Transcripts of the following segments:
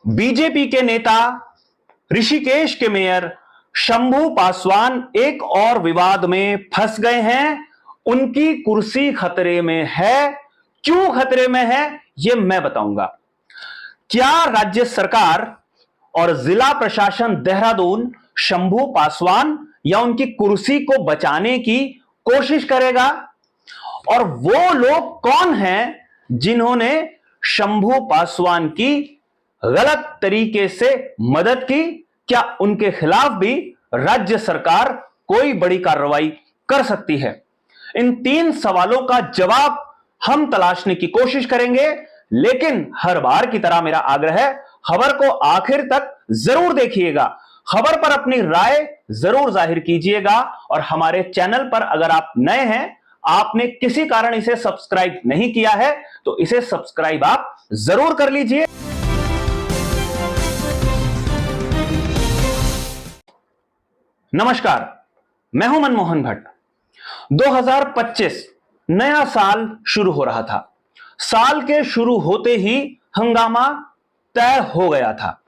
BJP के नेता ऋषिकेश के मेयर शंभू पासवान एक और विवाद में फंस गए हैं। उनकी कुर्सी खतरे में है। क्यों खतरे में है यह मैं बताऊंगा। क्या राज्य सरकार और जिला प्रशासन देहरादून शंभू पासवान या उनकी कुर्सी को बचाने की कोशिश करेगा? और वो लोग कौन हैं जिन्होंने शंभू पासवान की गलत तरीके से मदद की? क्या उनके खिलाफ भी राज्य सरकार कोई बड़ी कार्रवाई कर सकती है? इन 3 सवालों का जवाब हम तलाशने की कोशिश करेंगे, लेकिन हर बार की तरह मेरा आग्रह है, खबर को आखिर तक जरूर देखिएगा। खबर पर अपनी राय जरूर जाहिर कीजिएगा और हमारे चैनल पर अगर आप नए हैं, आपने किसी कारण इसे सब्सक्राइब नहीं किया है, तो इसे सब्सक्राइब आप जरूर कर लीजिए। नमस्कार, मैं हूं मनमोहन भट्ट। 2025 नया साल शुरू हो रहा था। साल के शुरू होते ही हंगामा तय हो गया था।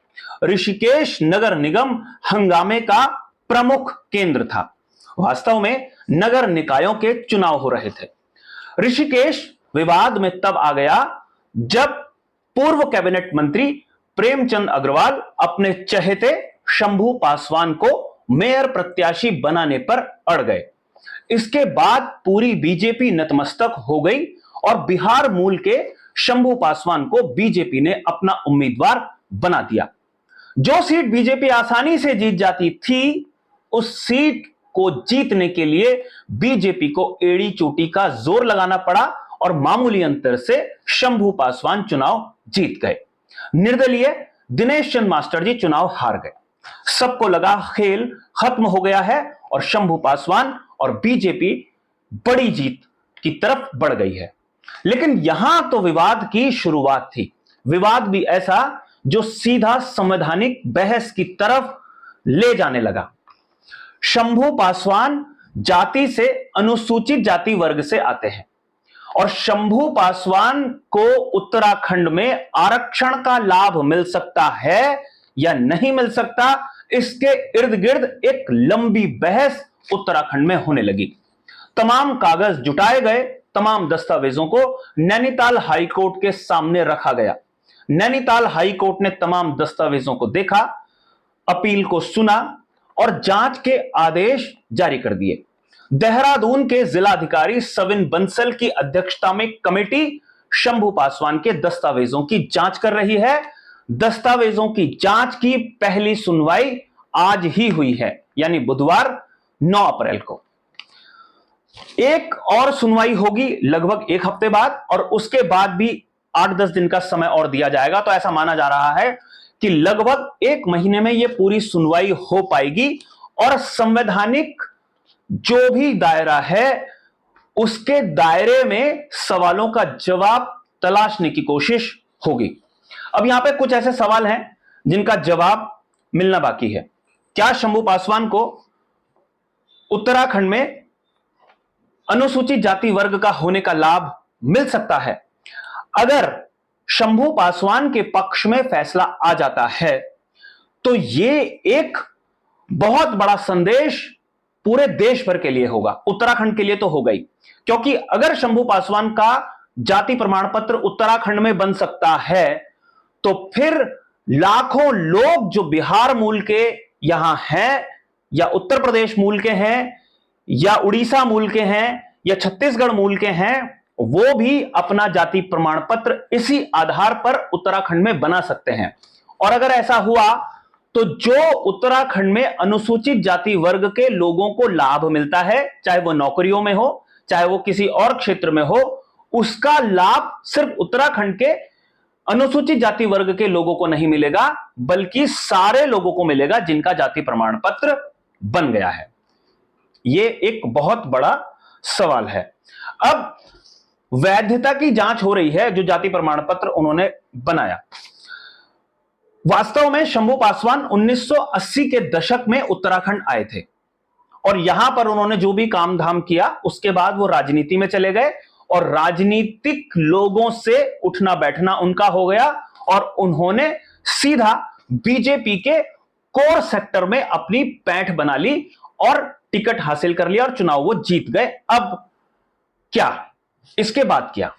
ऋषिकेश नगर निगम हंगामे का प्रमुख केंद्र था। वास्तव में नगर निकायों के चुनाव हो रहे थे। ऋषिकेश विवाद में तब आ गया जब पूर्व कैबिनेट मंत्री प्रेमचंद अग्रवाल अपने चहेते शंभू पासवान को मेयर प्रत्याशी बनाने पर अड़ गए। इसके बाद पूरी बीजेपी नतमस्तक हो गई और बिहार मूल के शंभू पासवान को बीजेपी ने अपना उम्मीदवार बना दिया। जो सीट बीजेपी आसानी से जीत जाती थी, उस सीट को जीतने के लिए बीजेपी को एड़ी चोटी का जोर लगाना पड़ा और मामूली अंतर से शंभू पासवान चुनाव जीत गए। निर्दलीय दिनेश चंद मास्टर जी चुनाव हार गए। सबको लगा खेल खत्म हो गया है और शंभू पासवान और बीजेपी बड़ी जीत की तरफ बढ़ गई है। लेकिन यहां तो विवाद की शुरुआत थी। विवाद भी ऐसा जो सीधा संवैधानिक बहस की तरफ ले जाने लगा। शंभू पासवान जाति से अनुसूचित जाति वर्ग से आते हैं और शंभू पासवान को उत्तराखंड में आरक्षण का लाभ मिल सकता है या नहीं मिल सकता, इसके इर्द गिर्द एक लंबी बहस उत्तराखंड में होने लगी। तमाम कागज जुटाए गए, तमाम दस्तावेजों को नैनीताल हाई कोर्ट के सामने रखा गया। नैनीताल हाई कोर्ट ने तमाम दस्तावेजों को देखा, अपील को सुना और जांच के आदेश जारी कर दिए। देहरादून के जिलाधिकारी सविन बंसल की अध्यक्षता में कमेटी शंभू पासवान के दस्तावेजों की जांच कर रही है। दस्तावेजों की जांच की पहली सुनवाई आज ही हुई है, यानी बुधवार 9 अप्रैल को। एक और सुनवाई होगी लगभग 1 हफ्ते बाद और उसके बाद भी 8-10 दिन का समय और दिया जाएगा। तो ऐसा माना जा रहा है कि लगभग 1 महीने में यह पूरी सुनवाई हो पाएगी और संवैधानिक जो भी दायरा है उसके दायरे में सवालों का जवाब तलाशने की कोशिश होगी। अब यहां पे कुछ ऐसे सवाल हैं जिनका जवाब मिलना बाकी है। क्या शंभू पासवान को उत्तराखंड में अनुसूचित जाति वर्ग का होने का लाभ मिल सकता है? अगर शंभू पासवान के पक्ष में फैसला आ जाता है तो यह एक बहुत बड़ा संदेश पूरे देश भर के लिए होगा। उत्तराखंड के लिए तो होगा ही, क्योंकि अगर शंभू पासवान का जाति प्रमाण पत्र उत्तराखंड में बन सकता है तो फिर लाखों लोग जो बिहार मूल के यहां हैं या उत्तर प्रदेश मूल के हैं या उड़ीसा मूल के हैं या छत्तीसगढ़ मूल के हैं, वो भी अपना जाति प्रमाण पत्र इसी आधार पर उत्तराखंड में बना सकते हैं। और अगर ऐसा हुआ तो जो उत्तराखंड में अनुसूचित जाति वर्ग के लोगों को लाभ मिलता है, चाहे वो नौकरियों में हो, चाहे वो किसी और क्षेत्र में हो, उसका लाभ सिर्फ उत्तराखंड के अनुसूचित जाति वर्ग के लोगों को नहीं मिलेगा, बल्कि सारे लोगों को मिलेगा जिनका जाति प्रमाण पत्र बन गया है। यह एक बहुत बड़ा सवाल है। अब वैधता की जांच हो रही है जो जाति प्रमाण पत्र उन्होंने बनाया। वास्तव में शंभू पासवान 1980 के दशक में उत्तराखंड आए थे और यहां पर उन्होंने जो भी काम धाम किया, उसके बाद वो राजनीति में चले गए और राजनीतिक लोगों से उठना बैठना उनका हो गया और उन्होंने सीधा बीजेपी के कोर सेक्टर में अपनी पैठ बना ली और टिकट हासिल कर लिया और चुनाव वो जीत गए। अब क्या, इसके बाद क्या?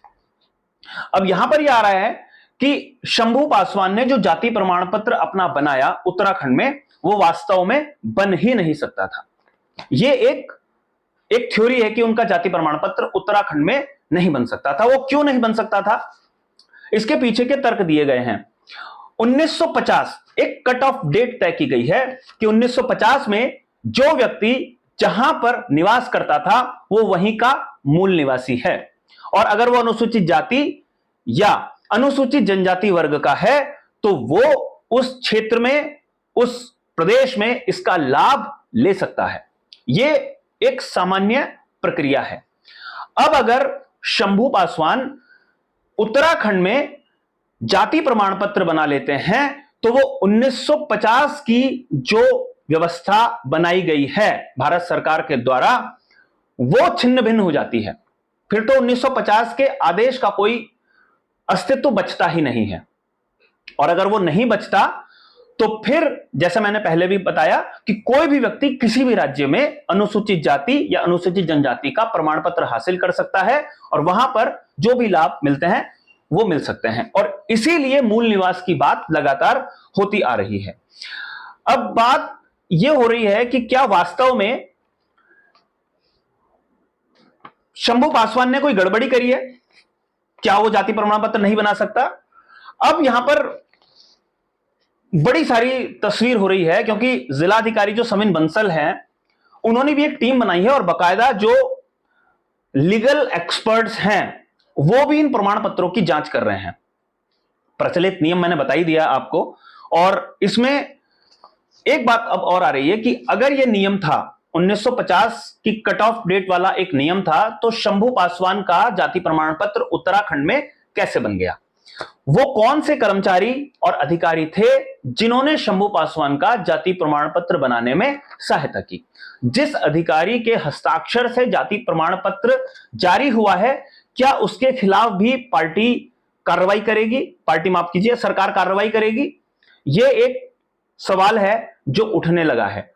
अब यहां पर यह आ रहा है कि शंभू पासवान ने जो जाति प्रमाण पत्र अपना बनाया उत्तराखंड में, वो वास्तव में बन ही नहीं सकता था। यह एक थ्योरी है कि उनका जाति प्रमाण पत्र उत्तराखंड में नहीं बन सकता था। वो क्यों नहीं बन सकता था? इसके पीछे के तर्क दिए गए हैं। 1950 एक कट ऑफ डेट तय की गई है कि 1950 में जो व्यक्ति जहां पर निवास करता था वो वहीं का मूल निवासी है, और अगर वो अनुसूचित जाति या अनुसूचित जनजाति वर्ग का है तो वो उस क्षेत्र में, उस प्रदेश में इसका लाभ ले सकता है। ये एक सामान्य प्रक्रिया है। अब अगर शंभू पासवान उत्तराखंड में जाति प्रमाण पत्र बना लेते हैं तो वो 1950 की जो व्यवस्था बनाई गई है भारत सरकार के द्वारा, वो छिन्न भिन्न हो जाती है। फिर तो 1950 के आदेश का कोई अस्तित्व बचता ही नहीं है। और अगर वो नहीं बचता तो फिर जैसे मैंने पहले भी बताया कि कोई भी व्यक्ति किसी भी राज्य में अनुसूचित जाति या अनुसूचित जनजाति का प्रमाण पत्र हासिल कर सकता है और वहां पर जो भी लाभ मिलते हैं वो मिल सकते हैं, और इसीलिए मूल निवास की बात लगातार होती आ रही है। अब बात यह हो रही है कि क्या वास्तव में शंभू पासवान ने कोई गड़बड़ी करी है? क्या वो जाति प्रमाण पत्र नहीं बना सकता? अब यहां पर बड़ी सारी तस्वीर हो रही है, क्योंकि जिलाधिकारी जो समिन बंसल हैं उन्होंने भी एक टीम बनाई है और बाकायदा जो लीगल एक्सपर्ट्स हैं वो भी इन प्रमाण पत्रों की जांच कर रहे हैं। प्रचलित नियम मैंने बता ही दिया आपको, और इसमें एक बात अब और आ रही है कि अगर यह नियम था 1950 की कट ऑफ डेट वाला एक नियम था, तो शंभू पासवान का जाति प्रमाण पत्र उत्तराखंड में कैसे बन गया? वो कौन से कर्मचारी और अधिकारी थे जिन्होंने शंभू पासवान का जाति प्रमाण पत्र बनाने में सहायता की? जिस अधिकारी के हस्ताक्षर से जाति प्रमाण पत्र जारी हुआ है, क्या उसके खिलाफ भी पार्टी कार्रवाई करेगी? पार्टी माफ कीजिए, सरकार कार्रवाई करेगी? यह एक सवाल है जो उठने लगा है।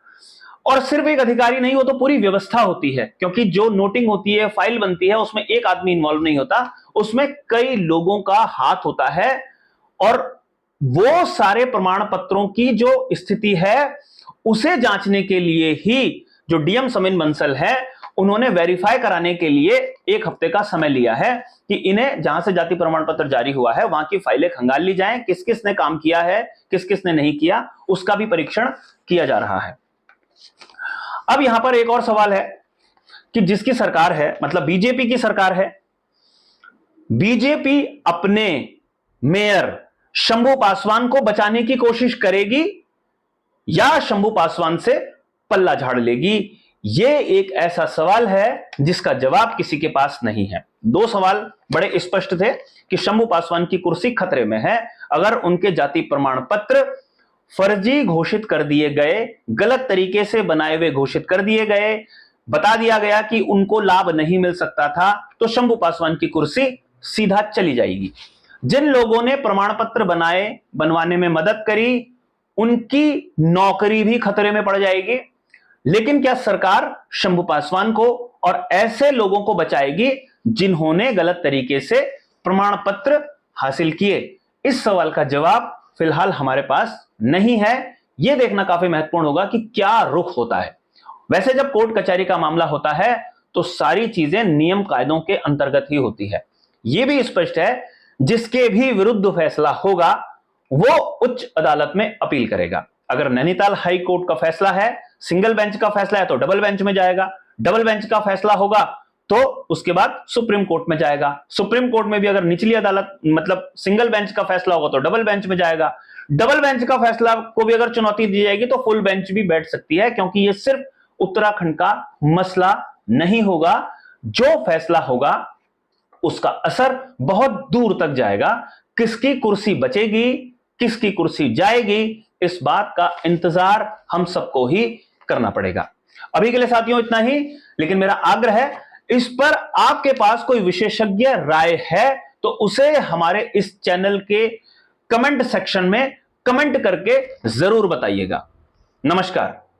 और सिर्फ एक अधिकारी नहीं, वो तो पूरी व्यवस्था होती है, क्योंकि जो नोटिंग होती है, फाइल बनती है, उसमें एक आदमी इन्वॉल्व नहीं होता, उसमें कई लोगों का हाथ होता है। और वो सारे प्रमाण पत्रों की जो स्थिति है उसे जांचने के लिए ही जो डीएम समिन बंसल है उन्होंने वेरीफाई कराने के लिए 1 हफ्ते का समय लिया है कि इन्हें जहां से जाति प्रमाण पत्र जारी हुआ है वहां की फाइलें खंगाल ली जाएं, किस किस ने काम किया है, किस किस ने नहीं किया, उसका भी परीक्षण किया जा रहा है। अब यहां पर एक और सवाल है कि जिसकी सरकार है, मतलब बीजेपी की सरकार है, बीजेपी अपने मेयर शंभू पासवान को बचाने की कोशिश करेगी या शंभू पासवान से पल्ला झाड़ लेगी? यह एक ऐसा सवाल है जिसका जवाब किसी के पास नहीं है। 2 सवाल बड़े स्पष्ट थे कि शंभू पासवान की कुर्सी खतरे में है अगर उनके जाति प्रमाण पत्र फर्जी घोषित कर दिए गए, गलत तरीके से बनाए हुए घोषित कर दिए गए, बता दिया गया कि उनको लाभ नहीं मिल सकता था, तो शंभू पासवान की कुर्सी सीधा चली जाएगी। जिन लोगों ने प्रमाण पत्र बनवाने में मदद करी उनकी नौकरी भी खतरे में पड़ जाएगी। लेकिन क्या सरकार शंभू पासवान को और ऐसे लोगों को बचाएगी जिन्होंने गलत तरीके से प्रमाण पत्र हासिल किए? इस सवाल का जवाब फिलहाल हमारे पास नहीं है। यह देखना काफी महत्वपूर्ण होगा कि क्या रुख होता है। वैसे जब कोर्ट कचहरी का मामला होता है तो सारी चीजें नियम कायदों के अंतर्गत ही होती है। यह भी स्पष्ट है जिसके भी विरुद्ध फैसला होगा वो उच्च अदालत में अपील करेगा। अगर नैनीताल हाई कोर्ट का फैसला है, सिंगल बेंच का फैसला है, तो डबल बेंच में जाएगा। डबल बेंच का फैसला होगा तो उसके बाद सुप्रीम कोर्ट में जाएगा। सुप्रीम कोर्ट में भी अगर निचली अदालत मतलब सिंगल बेंच का फैसला होगा तो डबल बेंच में जाएगा। डबल बेंच का फैसला को भी अगर चुनौती दी जाएगी तो फुल बेंच भी बैठ सकती है, क्योंकि यह सिर्फ उत्तराखंड का मसला नहीं होगा। जो फैसला होगा उसका असर बहुत दूर तक जाएगा। किसकी कुर्सी बचेगी, किसकी कुर्सी जाएगी, इस बात का इंतजार हम सबको ही करना पड़ेगा। अभी के लिए साथियों इतना ही, लेकिन मेरा आग्रह है इस पर आपके पास कोई विशेषज्ञ राय है तो उसे हमारे इस चैनल के कमेंट सेक्शन में कमेंट करके जरूर बताइएगा। नमस्कार।